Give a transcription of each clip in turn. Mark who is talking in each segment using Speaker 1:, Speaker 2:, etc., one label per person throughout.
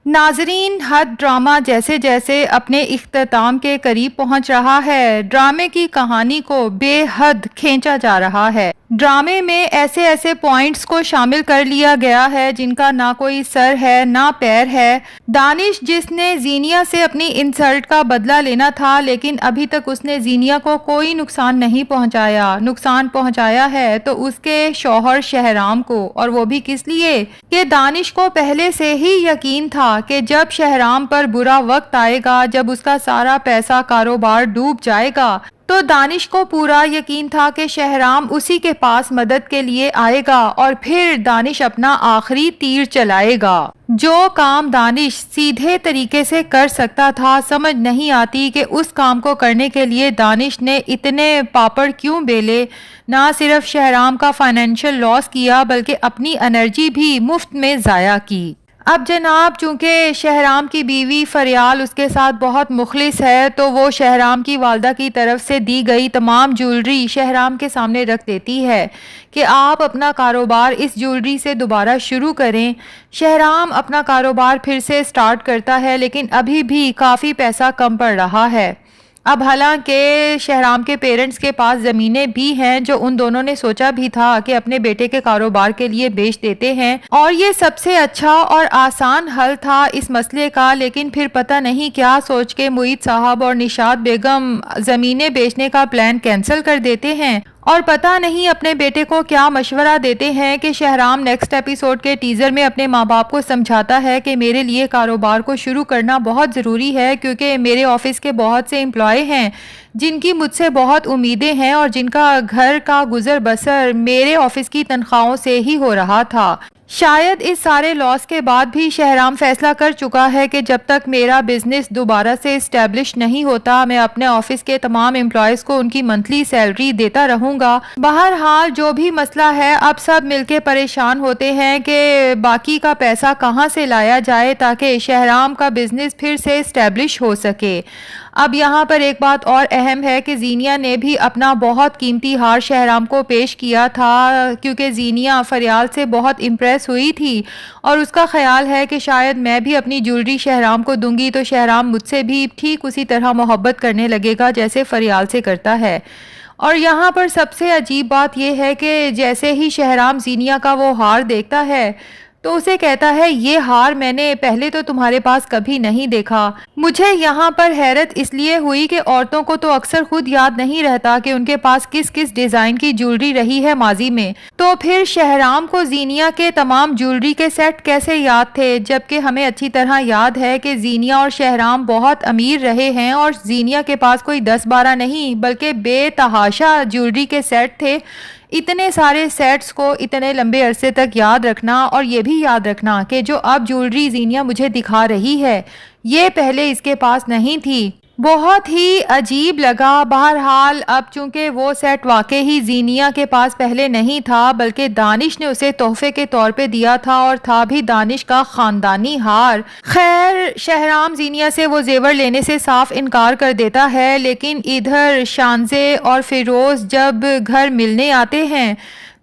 Speaker 1: ناظرین، حد ڈرامہ جیسے جیسے اپنے اختتام کے قریب پہنچ رہا ہے، ڈرامے کی کہانی کو بے حد کھینچا جا رہا ہے۔ ڈرامے میں ایسے ایسے پوائنٹس کو شامل کر لیا گیا ہے جن کا نہ کوئی سر ہے نہ پیر ہے۔ دانش، جس نے زینیا سے اپنی انسلٹ کا بدلہ لینا تھا، لیکن ابھی تک اس نے زینیا کو کوئی نقصان نہیں پہنچایا، نقصان پہنچایا ہے تو اس کے شوہر شہرام کو، اور وہ بھی کس لیے کہ دانش کو پہلے سے ہی یقین تھا کہ جب شہرام پر برا وقت آئے گا، جب اس کا سارا پیسہ کاروبار ڈوب جائے گا، تو دانش کو پورا یقین تھا کہ شہرام اسی کے پاس مدد کے لیے آئے گا اور پھر دانش اپنا آخری تیر چلائے گا۔ جو کام دانش سیدھے طریقے سے کر سکتا تھا، سمجھ نہیں آتی کہ اس کام کو کرنے کے لیے دانش نے اتنے پاپڑ کیوں بیلے۔ نہ صرف شہرام کا فائنینشل لاس کیا بلکہ اپنی انرجی بھی مفت میں ضائع کی۔ اب جناب، چونکہ شہرام کی بیوی فریال اس کے ساتھ بہت مخلص ہے، تو وہ شہرام کی والدہ کی طرف سے دی گئی تمام جیولری شہرام کے سامنے رکھ دیتی ہے کہ آپ اپنا کاروبار اس جیولری سے دوبارہ شروع کریں۔ شہرام اپنا کاروبار پھر سے سٹارٹ کرتا ہے، لیکن ابھی بھی کافی پیسہ کم پڑ رہا ہے۔ اب حالانکہ شہرام کے پیرنٹس کے پاس زمینیں بھی ہیں جو ان دونوں نے سوچا بھی تھا کہ اپنے بیٹے کے کاروبار کے لیے بیچ دیتے ہیں، اور یہ سب سے اچھا اور آسان حل تھا اس مسئلے کا، لیکن پھر پتہ نہیں کیا سوچ کے معید صاحب اور نشاط بیگم زمینیں بیچنے کا پلان کینسل کر دیتے ہیں، اور پتہ نہیں اپنے بیٹے کو کیا مشورہ دیتے ہیں کہ شہرام نیکسٹ ایپیسوڈ کے ٹیزر میں اپنے ماں باپ کو سمجھاتا ہے کہ میرے لیے کاروبار کو شروع کرنا بہت ضروری ہے، کیونکہ میرے آفس کے بہت سے امپلائی ہیں جن کی مجھ سے بہت امیدیں ہیں اور جن کا گھر کا گزر بسر میرے آفس کی تنخواہوں سے ہی ہو رہا تھا۔ شاید اس سارے لاس کے بعد بھی شہرام فیصلہ کر چکا ہے کہ جب تک میرا بزنس دوبارہ سے اسٹیبلش نہیں ہوتا، میں اپنے آفس کے تمام امپلائیز کو ان کی منتھلی سیلری دیتا رہوں گا۔ بہرحال جو بھی مسئلہ ہے، اب سب مل کے پریشان ہوتے ہیں کہ باقی کا پیسہ کہاں سے لایا جائے تاکہ شہرام کا بزنس پھر سے اسٹیبلش ہو سکے۔ اب یہاں پر ایک بات اور اہم ہے کہ زینیا نے بھی اپنا بہت قیمتی ہار شہرام کو پیش کیا تھا، کیونکہ زینیا فریال سے بہت امپریس ہوئی تھی اور اس کا خیال ہے کہ شاید میں بھی اپنی جیولری شہرام کو دوں گی تو شہرام مجھ سے بھی ٹھیک اسی طرح محبت کرنے لگے گا جیسے فریال سے کرتا ہے۔ اور یہاں پر سب سے عجیب بات یہ ہے کہ جیسے ہی شہرام زینیا کا وہ ہار دیکھتا ہے تو اسے کہتا ہے، یہ ہار میں نے پہلے تو تمہارے پاس کبھی نہیں دیکھا۔ مجھے یہاں پر حیرت اس لیے ہوئی کہ عورتوں کو تو اکثر خود یاد نہیں رہتا کہ ان کے پاس کس کس ڈیزائن کی جیولری رہی ہے ماضی میں، تو پھر شہرام کو زینیا کے تمام جیولری کے سیٹ کیسے یاد تھے، جبکہ ہمیں اچھی طرح یاد ہے کہ زینیا اور شہرام بہت امیر رہے ہیں اور زینیا کے پاس کوئی 10-12 نہیں بلکہ بے تحاشا جیولری کے سیٹ تھے۔ اتنے سارے سیٹس کو اتنے لمبے عرصے تک یاد رکھنا، اور یہ بھی یاد رکھنا کہ جو اب جیولری زینیا مجھے دکھا رہی ہے یہ پہلے اس کے پاس نہیں تھی، بہت ہی عجیب لگا۔ بہرحال اب چونکہ وہ سیٹ واقعی ہی زینیا کے پاس پہلے نہیں تھا بلکہ دانش نے اسے تحفے کے طور پہ دیا تھا، اور تھا بھی دانش کا خاندانی ہار۔ خیر، شہرام زینیا سے وہ زیور لینے سے صاف انکار کر دیتا ہے، لیکن ادھر شانزے اور فیروز جب گھر ملنے آتے ہیں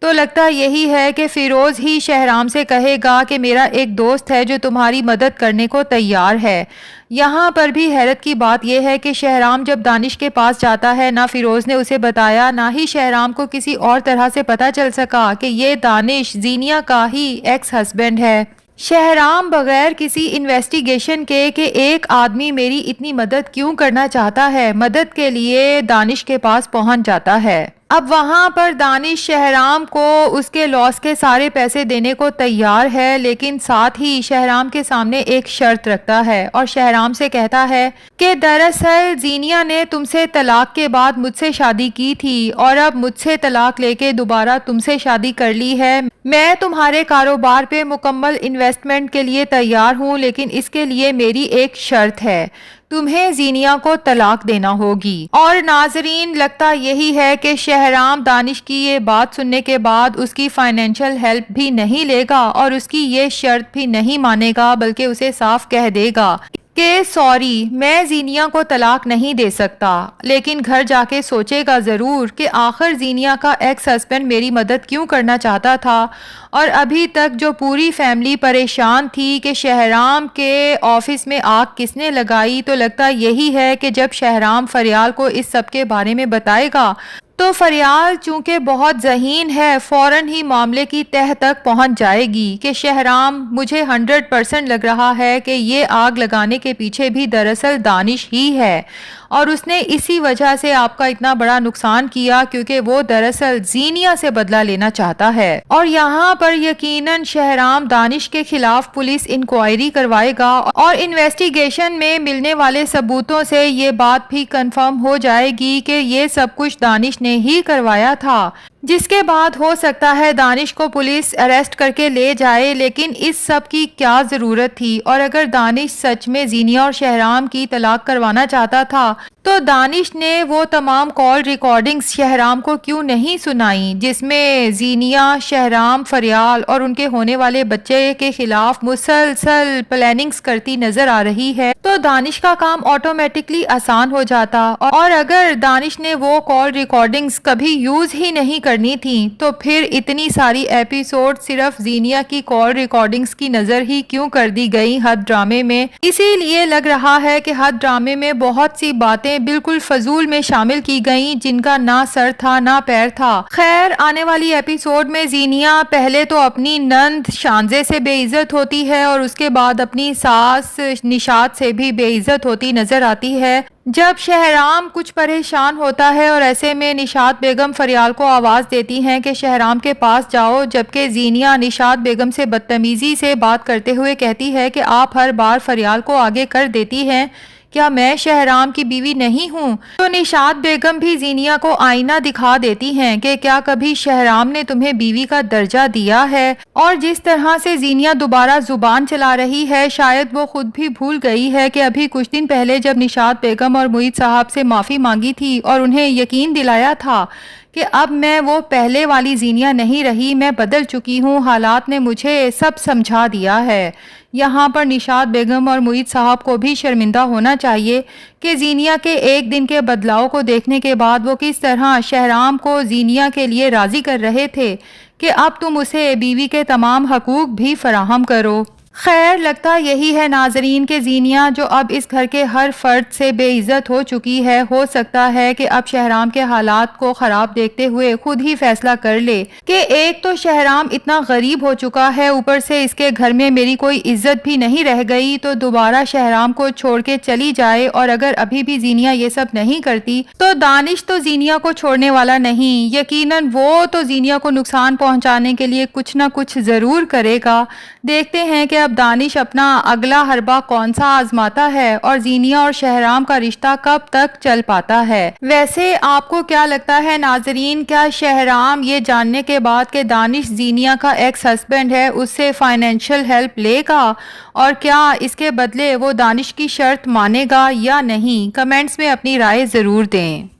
Speaker 1: تو لگتا یہی ہے کہ فیروز ہی شہرام سے کہے گا کہ میرا ایک دوست ہے جو تمہاری مدد کرنے کو تیار ہے۔ یہاں پر بھی حیرت کی بات یہ ہے کہ شہرام جب دانش کے پاس جاتا ہے، نہ فیروز نے اسے بتایا، نہ ہی شہرام کو کسی اور طرح سے پتہ چل سکا کہ یہ دانش زینیا کا ہی ایکس ہسبینڈ ہے۔ شہرام بغیر کسی انویسٹیگیشن کے کہ ایک آدمی میری اتنی مدد کیوں کرنا چاہتا ہے، مدد کے لیے دانش کے پاس پہنچ جاتا ہے۔ اب وہاں پر دانش شہرام کو اس کے لاس کے سارے پیسے دینے کو تیار ہے، لیکن ساتھ ہی شہرام کے سامنے ایک شرط رکھتا ہے اور شہرام سے کہتا ہے کہ دراصل زینیا نے تم سے طلاق کے بعد مجھ سے شادی کی تھی اور اب مجھ سے طلاق لے کے دوبارہ تم سے شادی کر لی ہے۔ میں تمہارے کاروبار پہ مکمل انویسٹمنٹ کے لیے تیار ہوں، لیکن اس کے لیے میری ایک شرط ہے، تمہیں زینیا کو طلاق دینا ہوگی۔ اور ناظرین، لگتا یہی ہے کہ شہرام دانش کی یہ بات سننے کے بعد اس کی فائنینشیل ہیلپ بھی نہیں لے گا اور اس کی یہ شرط بھی نہیں مانے گا، بلکہ اسے صاف کہہ دے گا کہ سوری میں زینیا کو طلاق نہیں دے سکتا، لیکن گھر جا کے سوچے گا ضرور کہ آخر زینیا کا ایکس ہسبینڈ میری مدد کیوں کرنا چاہتا تھا، اور ابھی تک جو پوری فیملی پریشان تھی کہ شہرام کے آفس میں آگ کس نے لگائی، تو لگتا یہی ہے کہ جب شہرام فریال کو اس سب کے بارے میں بتائے گا تو فریال چونکہ بہت ذہین ہے فوراً ہی معاملے کی تہہ تک پہنچ جائے گی کہ شہرام مجھے 100% لگ رہا ہے کہ یہ آگ لگانے کے پیچھے بھی دراصل دانش ہی ہے، اور اس نے اسی وجہ سے آپ کا اتنا بڑا نقصان کیا کیونکہ وہ دراصل زینیا سے بدلہ لینا چاہتا ہے۔ اور یہاں پر یقیناً شہرام دانش کے خلاف پولیس انکوائری کروائے گا، اور انویسٹیگیشن میں ملنے والے ثبوتوں سے یہ بات بھی کنفرم ہو جائے گی کہ یہ سب کچھ دانش نے ہی کروایا تھا، جس کے بعد ہو سکتا ہے دانش کو پولیس اریسٹ کر کے لے جائے، لیکن اس سب کی کیا ضرورت تھی؟ اور اگر دانش سچ میں زینیا اور شہرام کی طلاق کروانا چاہتا تھا تو دانش نے وہ تمام کال ریکارڈنگز شہرام کو کیوں نہیں سنائیں جس میں زینیا، شہرام، فریال اور ان کے ہونے والے بچے کے خلاف مسلسل پلاننگز کرتی نظر آ رہی ہے؟ تو دانش کا کام آٹومیٹکلی آسان ہو جاتا، اور اگر دانش نے وہ کال ریکارڈنگز کبھی یوز ہی نہیں کرنی تھی تو پھر اتنی ساری ایپیسوڈ صرف زینیا کی کال ریکارڈنگز کی نظر ہی کیوں کر دی گئی ہد ڈرامے میں؟ اسی لیے لگ رہا ہے کہ ہد ڈرامے میں بہت سی باتیں بالکل فضول میں شامل کی گئیں جن کا نہ سر تھا نہ پیر تھا۔ خیر، آنے والی ایپیسوڈ میں زینیا پہلے تو اپنی نند شانزے سے بے عزت ہوتی ہے اور اس کے بعد اپنی ساس نشاط سے بھی بے عزت ہوتی نظر آتی ہے۔ جب شہرام کچھ پریشان ہوتا ہے اور ایسے میں نشاط بیگم فریال کو آواز دیتی ہیں کہ شہرام کے پاس جاؤ، جبکہ زینیا نشاط بیگم سے بدتمیزی سے بات کرتے ہوئے کہتی ہے کہ آپ ہر بار فریال کو آگے کر دیتی ہیں، کیا میں شہرام کی بیوی نہیں ہوں؟ تو نشاط بیگم بھی زینیا کو آئینہ دکھا دیتی ہیں کہ کیا کبھی شہرام نے تمہیں بیوی کا درجہ دیا ہے؟ اور جس طرح سے زینیا دوبارہ زبان چلا رہی ہے شاید وہ خود بھی بھول گئی ہے کہ ابھی کچھ دن پہلے جب نشاط بیگم اور معید صاحب سے معافی مانگی تھی اور انہیں یقین دلایا تھا کہ اب میں وہ پہلے والی زینیا نہیں رہی، میں بدل چکی ہوں، حالات نے مجھے سب سمجھا دیا ہے۔ یہاں پر نشاط بیگم اور معید صاحب کو بھی شرمندہ ہونا چاہیے کہ زینیا کے ایک دن کے بدلاؤ کو دیکھنے کے بعد وہ کس طرح شہرام کو زینیا کے لیے راضی کر رہے تھے کہ اب تم اسے بیوی کے تمام حقوق بھی فراہم کرو۔ خیر، لگتا یہی ہے ناظرین کہ زینیا جو اب اس گھر کے ہر فرد سے بے عزت ہو چکی ہے، ہو سکتا ہے کہ اب شہرام کے حالات کو خراب دیکھتے ہوئے خود ہی فیصلہ کر لے کہ ایک تو شہرام اتنا غریب ہو چکا ہے، اوپر سے اس کے گھر میں میری کوئی عزت بھی نہیں رہ گئی، تو دوبارہ شہرام کو چھوڑ کے چلی جائے، اور اگر ابھی بھی زینیا یہ سب نہیں کرتی تو دانش تو زینیا کو چھوڑنے والا نہیں، یقیناً وہ تو زینیا کو نقصان پہنچانے کے لیے کچھ نہ کچھ ضرور کرے گا۔ دیکھتے ہیں کہ اب دانش اپنا اگلا حربہ کون سا آزماتا ہے اور زینیا اور شہرام کا رشتہ کب تک چل پاتا ہے۔ ویسے آپ کو کیا لگتا ہے ناظرین، کیا شہرام یہ جاننے کے بعد کہ دانش زینیا کا ایکس ہسبینڈ ہے اس سے فائنینشیل ہیلپ لے گا، اور کیا اس کے بدلے وہ دانش کی شرط مانے گا یا نہیں؟ کمنٹس میں اپنی رائے ضرور دیں۔